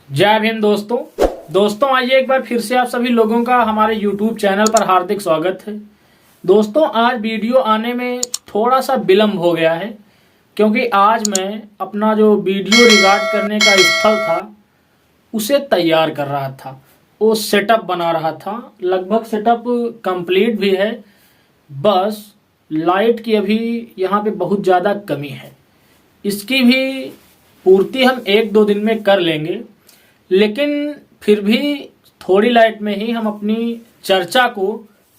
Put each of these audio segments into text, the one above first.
जय भीम दोस्तों आइए एक बार फिर से आप सभी लोगों का हमारे YouTube चैनल पर हार्दिक स्वागत है। दोस्तों आज वीडियो आने में थोड़ा सा विलम्ब हो गया है क्योंकि आज मैं अपना जो वीडियो रिकॉर्ड करने का स्थल था उसे तैयार कर रहा था, वो सेटअप बना रहा था। लगभग सेटअप कंप्लीट भी है, बस लाइट की अभी यहाँ पे बहुत ज़्यादा कमी है। इसकी भी पूर्ति हम 1-2 दिन में कर लेंगे, लेकिन फिर भी थोड़ी लाइट में ही हम अपनी चर्चा को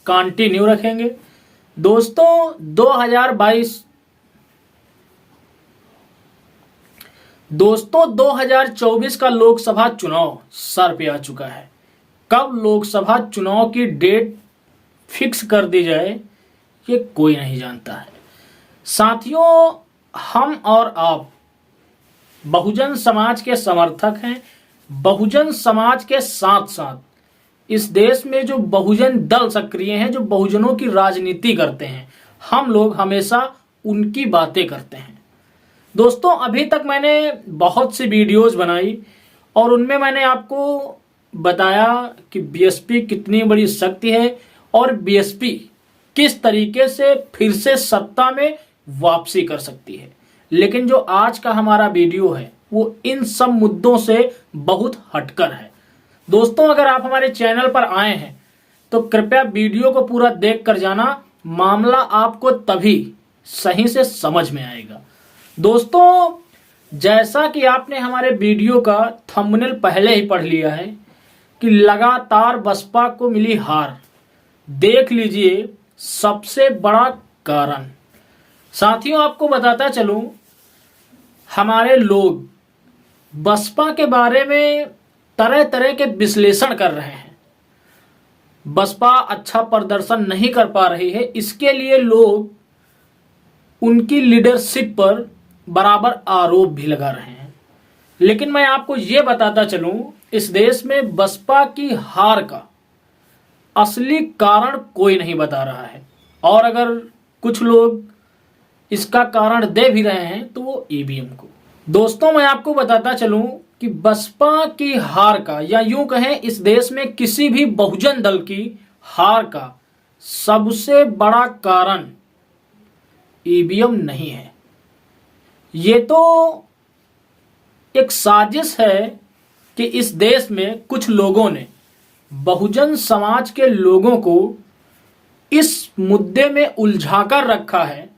कंटिन्यू रखेंगे। दोस्तों 2024 का लोकसभा चुनाव सर पे आ चुका है। कब लोकसभा चुनाव की डेट फिक्स कर दी जाए ये कोई नहीं जानता है। साथियों, हम और आप बहुजन समाज के समर्थक हैं। बहुजन समाज के साथ साथ इस देश में जो बहुजन दल सक्रिय हैं, जो बहुजनों की राजनीति करते हैं, हम लोग हमेशा उनकी बातें करते हैं। दोस्तों अभी तक मैंने बहुत सी वीडियोस बनाई और उनमें मैंने आपको बताया कि बीएसपी कितनी बड़ी शक्ति है और बीएसपी किस तरीके से फिर से सत्ता में वापसी कर सकती है। लेकिन जो आज का हमारा वीडियो है वो इन सब मुद्दों से बहुत हटकर है। दोस्तों अगर आप हमारे चैनल पर आए हैं तो कृपया वीडियो को पूरा देख कर जाना, मामला आपको तभी सही से समझ में आएगा। दोस्तों जैसा कि आपने हमारे वीडियो का थंबनेल पहले ही पढ़ लिया है कि लगातार बसपा को मिली हार, देख लीजिए सबसे बड़ा कारण। साथियों आपको बताता चलूं, हमारे लोग बसपा के बारे में तरह तरह के विश्लेषण कर रहे हैं। बसपा अच्छा प्रदर्शन नहीं कर पा रही है, इसके लिए लोग उनकी लीडरशिप पर बराबर आरोप भी लगा रहे हैं। लेकिन मैं आपको यह बताता चलूं, इस देश में बसपा की हार का असली कारण कोई नहीं बता रहा है, और अगर कुछ लोग इसका कारण दे भी रहे हैं तो वो ईवीएम को। दोस्तों मैं आपको बताता चलूं कि बसपा की हार का, या यूं कहें इस देश में किसी भी बहुजन दल की हार का सबसे बड़ा कारण ईवीएम नहीं है। ये तो एक साजिश है कि इस देश में कुछ लोगों ने बहुजन समाज के लोगों को इस मुद्दे में उलझाकर रखा है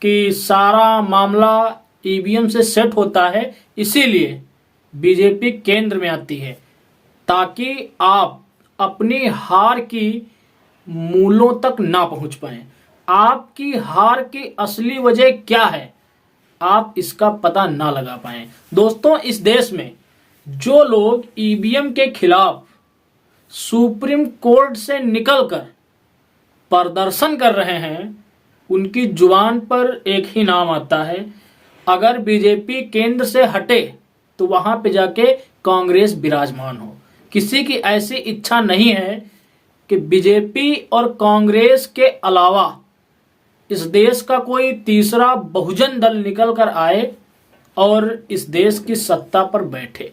कि सारा मामला ईवीएम से सेट होता है, इसीलिए बीजेपी केंद्र में आती है ताकि आप अपनी हार की मूलों तक ना पहुंच पाएं। आपकी हार की असली वजह क्या है आप इसका पता ना लगा पाएं। दोस्तों इस देश में जो लोग ईवीएम के खिलाफ सुप्रीम कोर्ट से निकलकर प्रदर्शन कर रहे हैं, उनकी जुबान पर एक ही नाम आता है, अगर बीजेपी केंद्र से हटे तो वहां पे जाके कांग्रेस विराजमान हो। किसी की ऐसी इच्छा नहीं है कि बीजेपी और कांग्रेस के अलावा इस देश का कोई तीसरा बहुजन दल निकल कर आए और इस देश की सत्ता पर बैठे।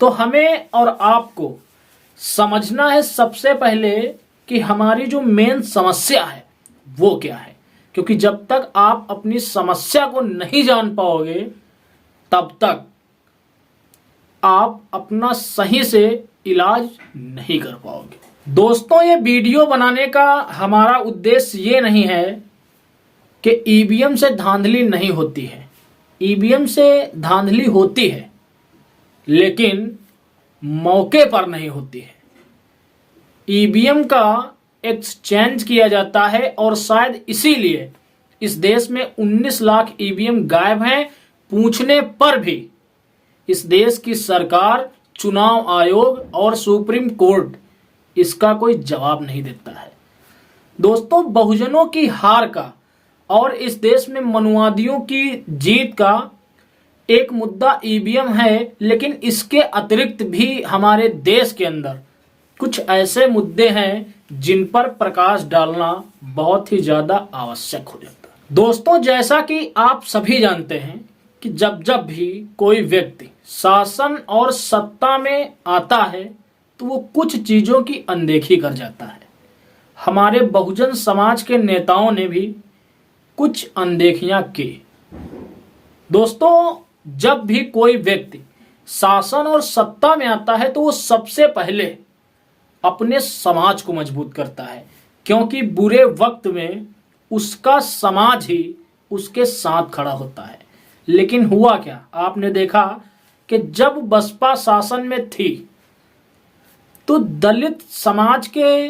तो हमें और आपको समझना है सबसे पहले कि हमारी जो मेन समस्या है वो क्या है, क्योंकि जब तक आप अपनी समस्या को नहीं जान पाओगे तब तक आप अपना सही से इलाज नहीं कर पाओगे। दोस्तों ये वीडियो बनाने का हमारा उद्देश्य ये नहीं है कि ईवीएम से धांधली नहीं होती है। ईवीएम से धांधली होती है लेकिन मौके पर नहीं होती है। ईवीएम का एक्सचेंज किया जाता है और शायद इसीलिए इस देश में 19 लाख ईवीएम गायब हैं। पूछने पर भी इस देश की सरकार, चुनाव आयोग और सुप्रीम कोर्ट इसका कोई जवाब नहीं देता है। दोस्तों बहुजनों की हार का और इस देश में मनुवादियों की जीत का एक मुद्दा ईवीएम है, लेकिन इसके अतिरिक्त भी हमारे देश के अंदर कुछ ऐसे मुद्दे हैं जिन पर प्रकाश डालना बहुत ही ज्यादा आवश्यक हो जाता है। दोस्तों जैसा कि आप सभी जानते हैं कि जब जब भी कोई व्यक्ति शासन और सत्ता में आता है तो वो कुछ चीजों की अनदेखी कर जाता है। हमारे बहुजन समाज के नेताओं ने भी कुछ अनदेखियां की। दोस्तों, जब भी कोई व्यक्ति शासन और सत्ता में आता है तो वो सबसे पहले अपने समाज को मजबूत करता है, क्योंकि बुरे वक्त में उसका समाज ही उसके साथ खड़ा होता है। लेकिन हुआ क्या, आपने देखा कि जब बसपा शासन में थी तो दलित समाज के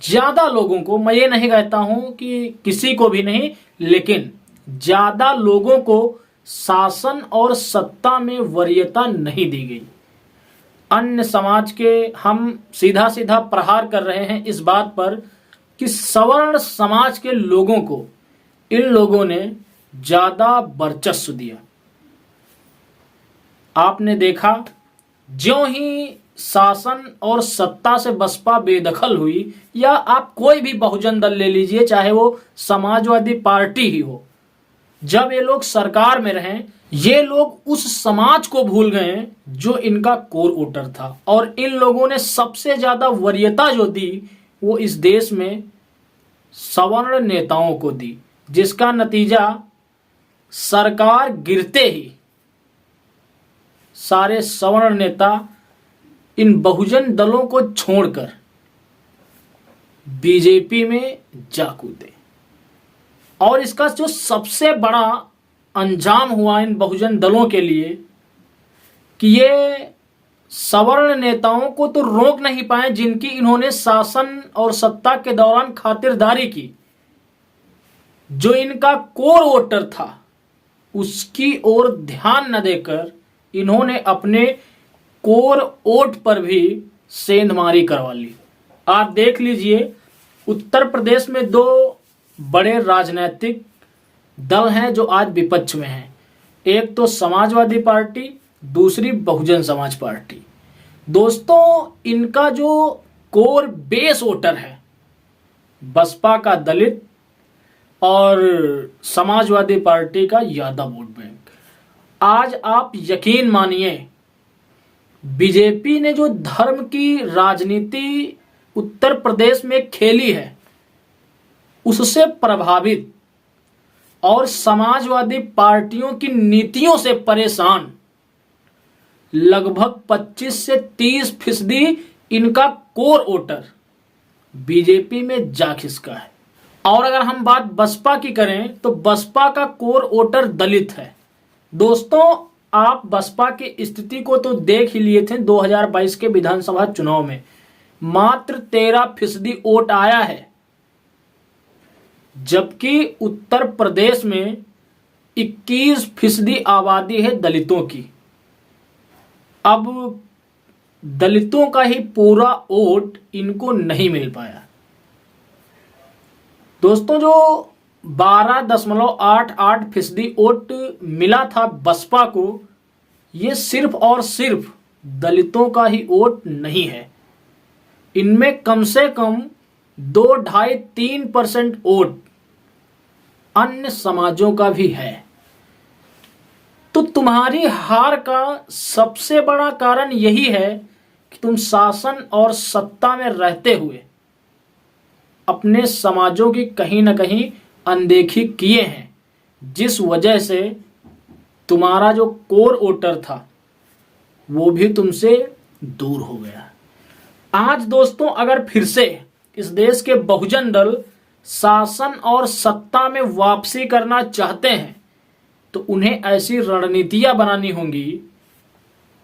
ज्यादा लोगों को, मैं ये नहीं कहता हूं कि किसी को भी नहीं, लेकिन ज्यादा लोगों को शासन और सत्ता में वरीयता नहीं दी गई। अन्य समाज के हम सीधा सीधा प्रहार कर रहे हैं इस बात पर कि सवर्ण समाज के लोगों को इन लोगों ने ज्यादा वर्चस्व दिया। आपने देखा, ज्यों ही शासन और सत्ता से बसपा बेदखल हुई, या आप कोई भी बहुजन दल ले लीजिए, चाहे वो समाजवादी पार्टी ही हो, जब ये लोग सरकार में रहे, ये लोग उस समाज को भूल गए जो इनका कोर वोटर था। और इन लोगों ने सबसे ज्यादा वरीयता जो दी वो इस देश में सवर्ण नेताओं को दी, जिसका नतीजा सरकार गिरते ही सारे सवर्ण नेता इन बहुजन दलों को छोड़कर बीजेपी में जा कूदे। और इसका जो सबसे बड़ा अंजाम हुआ इन बहुजन दलों के लिए कि ये सवर्ण नेताओं को तो रोक नहीं पाए जिनकी इन्होंने शासन और सत्ता के दौरान खातिरदारी की। जो इनका कोर वोटर था उसकी ओर ध्यान न देकर इन्होंने अपने कोर वोट पर भी सेंधमारी करवा ली। आप देख लीजिए, उत्तर प्रदेश में दो बड़े राजनीतिक दल हैं जो आज विपक्ष में हैं। एक तो समाजवादी पार्टी, दूसरी बहुजन समाज पार्टी। दोस्तों, इनका जो कोर बेस वोटर है बसपा का दलित और समाजवादी पार्टी का यादव वोट बैंक, आज आप यकीन मानिए बीजेपी ने जो धर्म की राजनीति उत्तर प्रदेश में खेली है उससे प्रभावित और समाजवादी पार्टियों की नीतियों से परेशान लगभग 25 से 30% इनका कोर वोटर बीजेपी में जा खिसका है। और अगर हम बात बसपा की करें तो बसपा का कोर वोटर दलित है। दोस्तों, आप बसपा की स्थिति को तो देख ही लिए थे 2022 के विधानसभा चुनाव में, मात्र 13% वोट आया है, जबकि उत्तर प्रदेश में 21% आबादी है दलितों की। अब दलितों का ही पूरा वोट इनको नहीं मिल पाया। दोस्तों, जो 12.88% वोट मिला था बसपा को, ये सिर्फ और सिर्फ दलितों का ही वोट नहीं है। इनमें कम से कम 2-2.5-3% वोट अन्य समाजों का भी है। तो तुम्हारी हार का सबसे बड़ा कारण यही है कि तुम शासन और सत्ता में रहते हुए अपने समाजों की कहीं ना कहीं अनदेखी किए हैं, जिस वजह से तुम्हारा जो कोर वोटर था वो भी तुमसे दूर हो गया। आज दोस्तों, अगर फिर से इस देश के बहुजन दल शासन और सत्ता में वापसी करना चाहते हैं तो उन्हें ऐसी रणनीतियां बनानी होंगी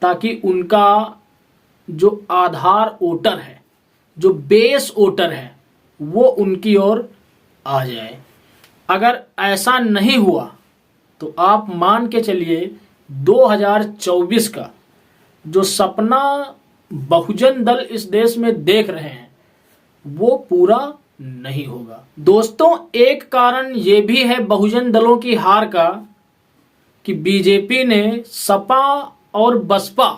ताकि उनका जो आधार वोटर है, जो बेस वोटर है, वो उनकी ओर आ जाए। अगर ऐसा नहीं हुआ तो आप मान के चलिए 2024 का जो सपना बहुजन दल इस देश में देख रहे हैं वो पूरा नहीं होगा। दोस्तों, एक कारण ये भी है बहुजन दलों की हार का कि बीजेपी ने सपा और बसपा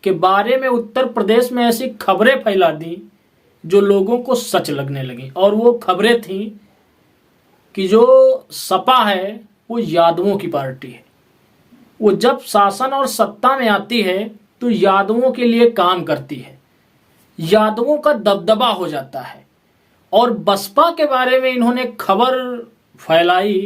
के बारे में उत्तर प्रदेश में ऐसी खबरें फैला दी जो लोगों को सच लगने लगी। और वो खबरें थी कि जो सपा है वो यादवों की पार्टी है, वो जब शासन और सत्ता में आती है तो यादवों के लिए काम करती है, यादवों का दबदबा हो जाता है। और बसपा के बारे में इन्होंने खबर फैलाई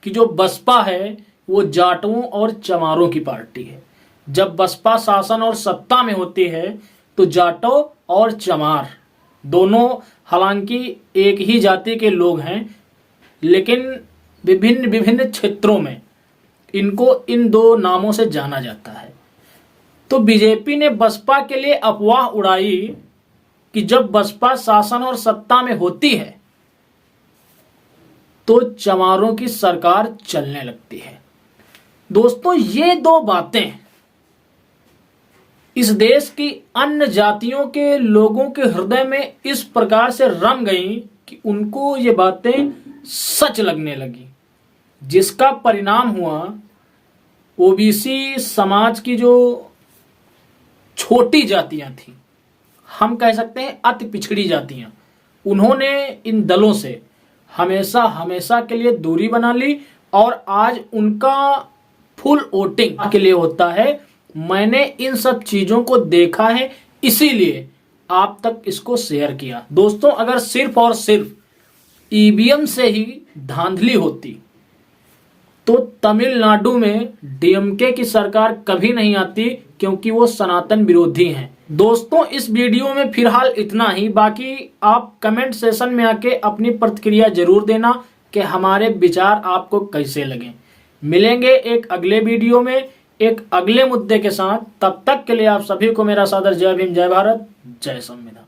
कि जो बसपा है वो जाटों और चमारों की पार्टी है। जब बसपा शासन और सत्ता में होती है तो जाटों और चमार दोनों, हालांकि एक ही जाति के लोग हैं, लेकिन विभिन्न विभिन्न क्षेत्रों में इनको इन दो नामों से जाना जाता है। तो बीजेपी ने बसपा के लिए अफवाह उड़ाई कि जब बसपा शासन और सत्ता में होती है तो चमारों की सरकार चलने लगती है। दोस्तों, ये दो बातें इस देश की अन्य जातियों के लोगों के हृदय में इस प्रकार से रम गईं कि उनको ये बातें सच लगने लगी, जिसका परिणाम हुआ ओबीसी समाज की जो छोटी जातियां थी, हम कह सकते हैं अति पिछड़ी जातियां, उन्होंने इन दलों से हमेशा हमेशा के लिए दूरी बना ली और आज उनका फुल वोटिंग के लिए होता है। मैंने इन सब चीजों को देखा है, इसीलिए आप तक इसको शेयर किया। दोस्तों, अगर सिर्फ और सिर्फ ईवीएम से ही धांधली होती तो तमिलनाडु में डीएमके की सरकार कभी नहीं आती, क्योंकि वो सनातन विरोधी हैं। दोस्तों, इस वीडियो में फिलहाल इतना ही। बाकी आप कमेंट सेशन में आके अपनी प्रतिक्रिया जरूर देना कि हमारे विचार आपको कैसे लगे। मिलेंगे एक अगले वीडियो में एक अगले मुद्दे के साथ। तब तक के लिए आप सभी को मेरा सादर जय भीम, जय भारत, जय संविधान।